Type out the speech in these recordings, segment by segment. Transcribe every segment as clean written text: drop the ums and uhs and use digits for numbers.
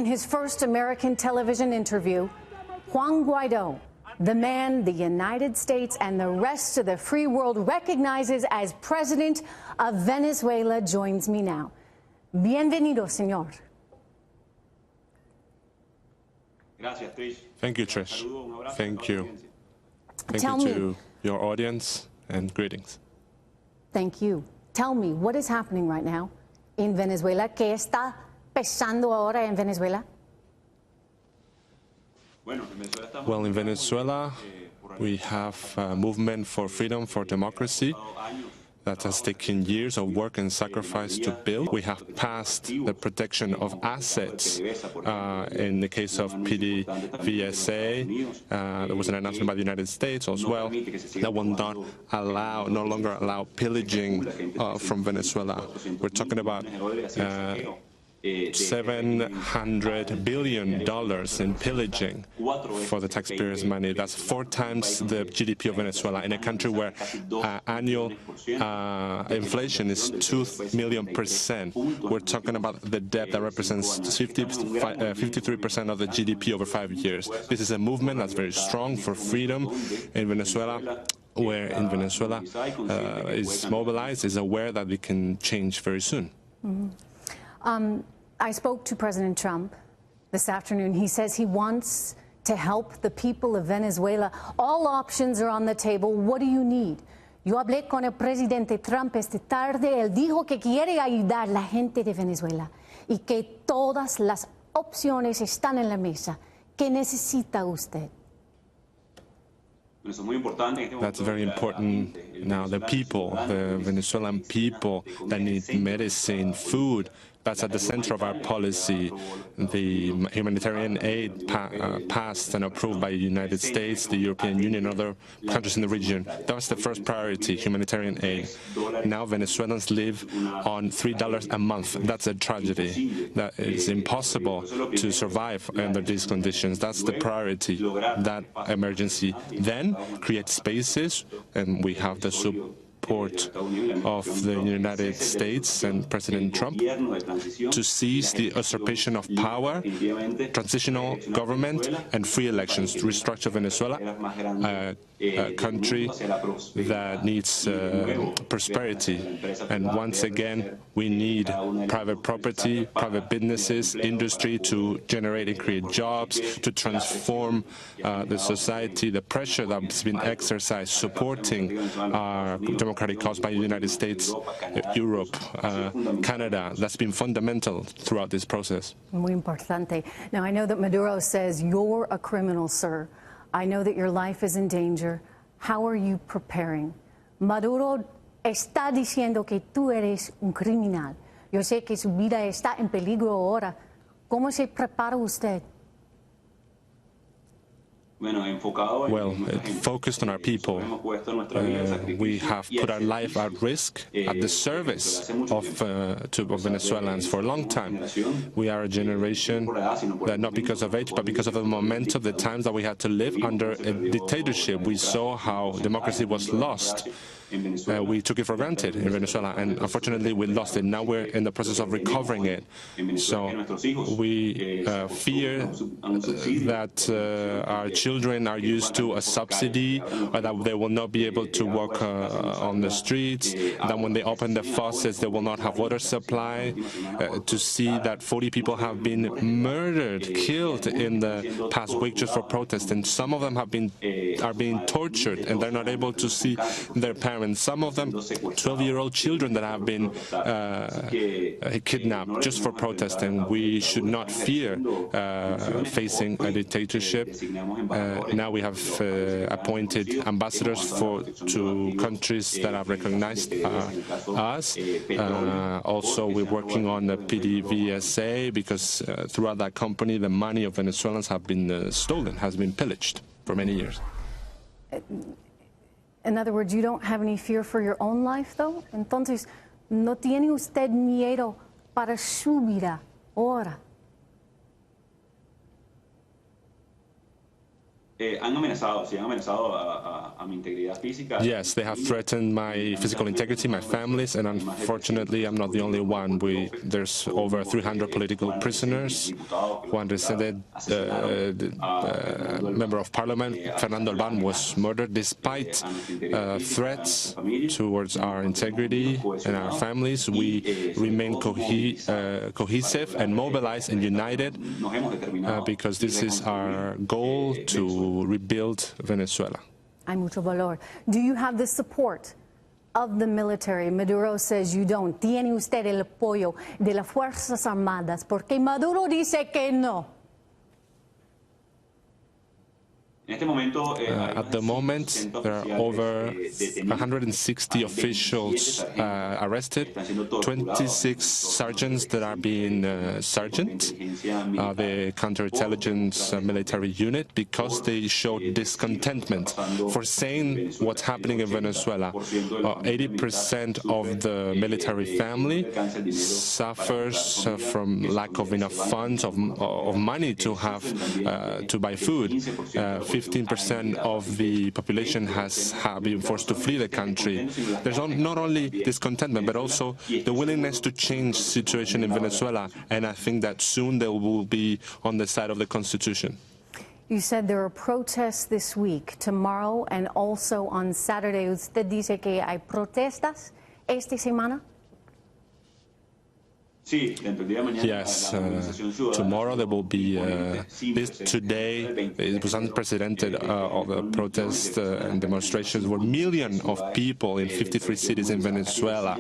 his first American television interview, Juan Guaidó, the man the United States and the rest of the free world recognizes as president of Venezuela, joins me now. Bienvenido, señor. Thank you, Trish. Thank you. Thank Tell you me, to your audience and greetings. Thank you. Tell me, what is happening right now in Venezuela? ¿Qué está pasando ahora en Venezuela? Well, in Venezuela, we have a movement for freedom, for democracy, that has taken years of work and sacrifice to build. We have passed the protection of assets. In the case of PDVSA, there was an announcement by the United States as well that will no longer allow pillaging from Venezuela. We're talking about $700 billion in pillaging for the taxpayers' money. That's 4 times the GDP of Venezuela, in a country where annual inflation is 2 million%. We're talking about the debt that represents 53% of the GDP over 5 years. This is a movement that's very strong for freedom in Venezuela, where in Venezuela is mobilized, is aware that it can change very soon. I spoke to President Trump this afternoon. He says he wants to help the people of Venezuela. All options are on the table. What do you need? Yo hablé con el presidente Trump esta tarde. Él dijo que quiere ayudar a la gente de Venezuela y que todas las opciones están en la mesa. ¿Qué necesita usted? That's very important now. The people, the Venezuelan people that need medicine, food, that's at the center of our policy. The humanitarian aid passed and approved by the United States, the European Union, and other countries in the region. That was the first priority, humanitarian aid. Now Venezuelans live on $3 a month. That's a tragedy. That is impossible to survive under these conditions. That's the priority, that emergency. Then create spaces, and we have the support of the United States and President Trump to seize the usurpation of power, transitional government, and free elections to restructure Venezuela, a country that needs prosperity. And once again, we need private property, private businesses, industry to generate and create jobs, to transform the society. The pressure that's been exercised supporting our democratic cause by the United States, Europe, Canada, that's been fundamental throughout this process. Muy importante. Now, I know that Maduro says you're a criminal, sir. I know that your life is in danger. How are you preparing? Maduro está diciendo que tú eres un criminal. Yo sé que su vida está en peligro ahora. ¿Cómo se prepara usted? Well, focused on our people, we have put our life at risk at the service of Venezuelans for a long time. We are a generation that, not because of age, but because of the momentum, the times that we had to live under a dictatorship. We saw how democracy was lost. We took it for granted in Venezuela, and unfortunately we lost it. Now we're in the process of recovering it. So we fear that our children are used to a subsidy, or that they will not be able to walk on the streets, that when they open the faucets they will not have water supply, to see that 40 people have been murdered, killed in the past week just for protest, and some of them are being tortured, and they're not able to see their parents. Some of them 12-year-old children that have been kidnapped just for protest, and we should not fear facing a dictatorship. Now we have appointed ambassadors to countries that have recognized us. Also, we're working on the PDVSA, because throughout that company the money of Venezuelans have been stolen, has been pillaged for many years. In other words, you don't have any fear for your own life, though? Entonces, ¿no tiene usted miedo para su vida ahora? Yes, they have threatened my physical integrity, my family's, and unfortunately, I'm not the only one. There's over 300 political prisoners. Juan Resende, member of parliament, Fernando Albán, was murdered despite threats towards our integrity and our families. We remain cohesive and mobilized and united because this is our goal to rebuild Venezuela. Hay mucho valor. Do you have the support of the military? Maduro says you don't. ¿Tiene usted el apoyo de las Fuerzas Armadas? Porque Maduro dice que no. At the moment, there are over 160 officials arrested, 26 sergeants that are being sergeant, the counterintelligence military unit, because they showed discontentment for saying what's happening in Venezuela. 80% of the military family suffers from lack of enough funds, of money to have to buy food. 15% of the population have been forced to flee the country. There's not only discontentment, but also the willingness to change the situation in Venezuela, and I think that soon they will be on the side of the Constitution. You said there are protests this week, tomorrow, and also on Saturday. ¿Usted dice que hay protestas esta semana? Yes, tomorrow there will be today it was unprecedented of the protests and demonstrations were millions of people in 53 cities in Venezuela,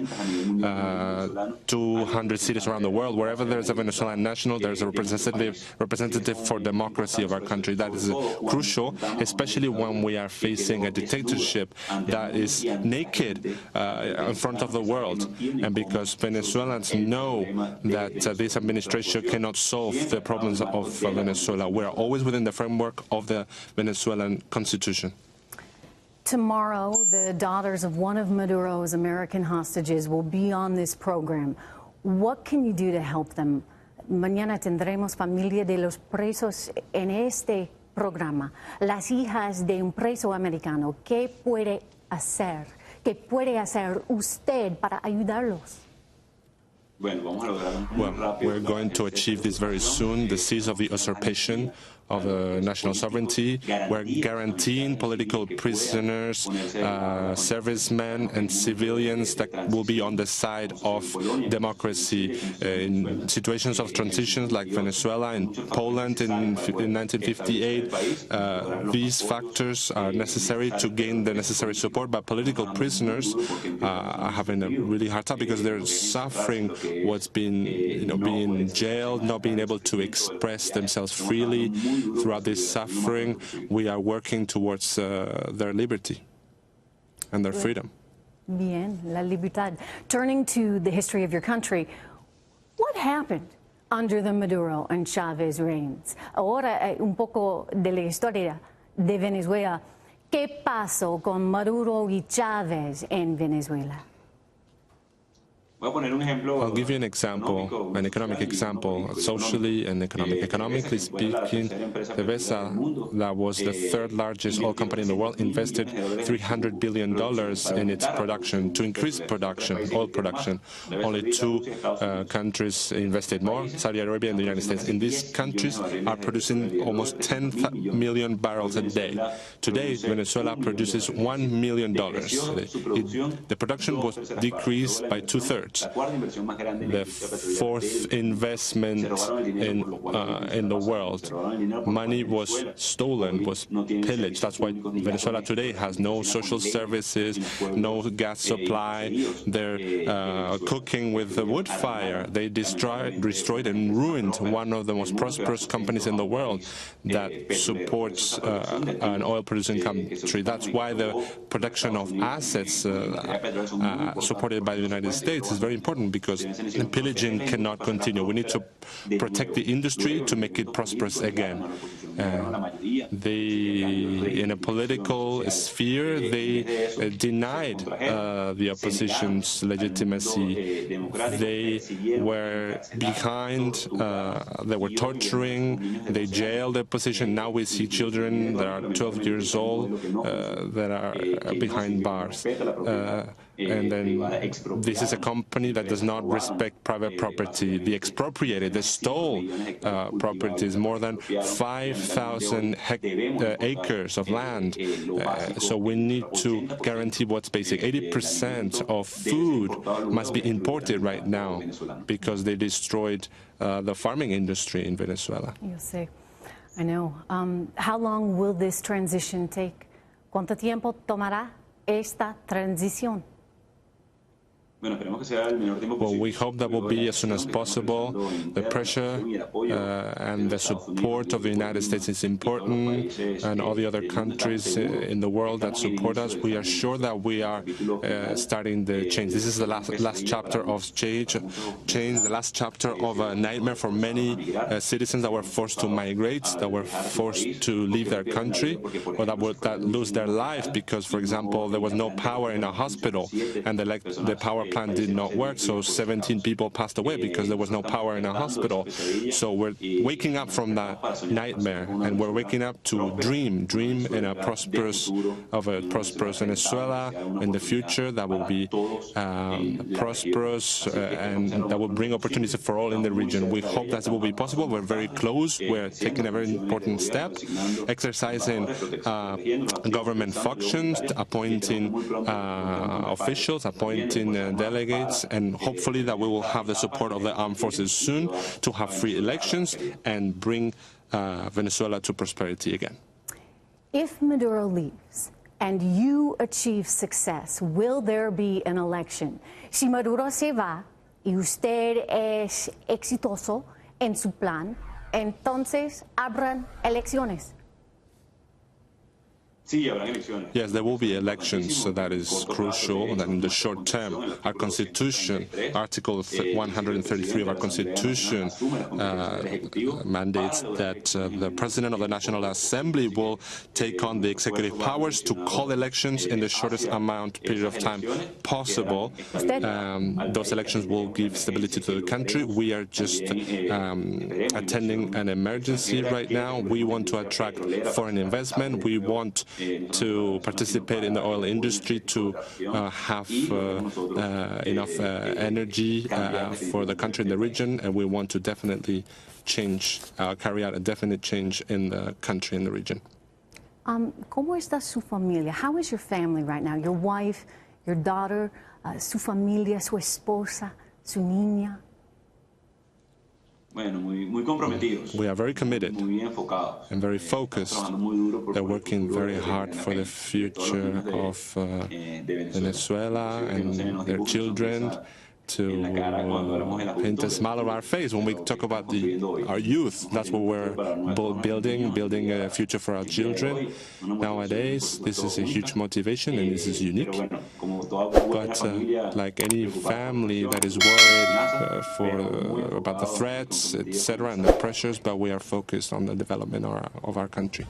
200 cities around the world. Wherever there's a Venezuelan national, there's a representative for democracy of our country. That is crucial, especially when we are facing a dictatorship that is naked in front of the world, and because Venezuelans know that this administration cannot solve the problems of Venezuela. We are always within the framework of the Venezuelan Constitution. Tomorrow, the daughters of one of Maduro's American hostages will be on this program. What can you do to help them? Mañana tendremos familia de los presos en este programa. Las hijas de un preso americano. ¿Qué puede hacer? ¿Qué puede hacer usted para ayudarlos? Well, we're going to achieve this very soon, the cease of the usurpation of national sovereignty. We're guaranteeing political prisoners, servicemen and civilians that will be on the side of democracy in situations of transitions like Venezuela and Poland in 1958. These factors are necessary to gain the necessary support, but political prisoners are having a really hard time because they're suffering what's been, being jailed, not being able to express themselves freely. Throughout this suffering, we are working towards their liberty and their freedom. Bien, la libertad. Turning to the history of your country, what happened under the Maduro and Chavez reigns? Ahora un poco de la historia de Venezuela. ¿Qué pasó con Maduro y Chavez en Venezuela? I'll give you an example, an economic example, socially and economically speaking. PDVSA, that was the third largest oil company in the world, invested $300 billion in its production to increase production, oil production. Only two countries invested more, Saudi Arabia and the United States. In these countries are producing almost 10 million barrels a day. Today, Venezuela produces $1 million. The production was decreased by 2/3. The fourth investment in the world. Money was stolen, was pillaged. That's why Venezuela today has no social services, no gas supply. They're cooking with a wood fire. They destroyed and ruined one of the most prosperous companies in the world that supports an oil-producing country. That's why the production of assets supported by the United States is very important, because pillaging cannot continue. We need to protect the industry to make it prosperous again. The in a political sphere, they denied the opposition's legitimacy. They were behind, they were torturing, they jailed the opposition. Now we see children that are 12 years old that are behind bars. And then this is a company that does not respect private property. They expropriated, they stole properties, more than 5,000 acres of land. So we need to guarantee what's basic. 80% of food must be imported right now because they destroyed the farming industry in Venezuela. You see, I know. How long will this transition take? ¿Cuánto tiempo tomará esta transición? Well, we hope that will be as soon as possible. The pressure and the support of the United States is important, and all the other countries in the world that support us. We are sure that we are starting the change. This is the last chapter of change, the last chapter of a nightmare for many citizens that were forced to migrate, that were forced to leave their country, or that would lose their life because, for example, there was no power in a hospital, and the power plant did not work, so 17 people passed away because there was no power in a hospital. So we're waking up from that nightmare, and we're waking up to dream in a prosperous Venezuela in the future that will be prosperous and that will bring opportunities for all in the region. We hope that will be possible. We're very close. We're taking a very important step, exercising government functions, appointing officials, appointing delegates, and hopefully that we will have the support of the armed forces soon to have free elections and bring Venezuela to prosperity again. If Maduro leaves and you achieve success, will there be an election? Si Maduro se va y usted es exitoso en su plan, entonces habrán elecciones. Yes, there will be elections, so that is crucial. That in the short term, our Constitution, Article 133 of our Constitution, mandates that the President of the National Assembly will take on the executive powers to call elections in the shortest period of time possible. Those elections will give stability to the country. We are just attending an emergency right now. We want to attract foreign investment. We want to participate in the oil industry, to have enough energy for the country and the region, and we want to definitely carry out a definite change in the country and the region. ¿Cómo está su familia? How is your family right now? Your wife, your daughter, su familia, su esposa, su niña? We are very committed and very focused. They're working very hard for the future of Venezuela and their children, to paint a smile on our face when we talk about our youth. That's what we're building a future for our children. Nowadays, this is a huge motivation and this is unique. But like any family that is worried about the threats, etc., and the pressures, but we are focused on the development of our country.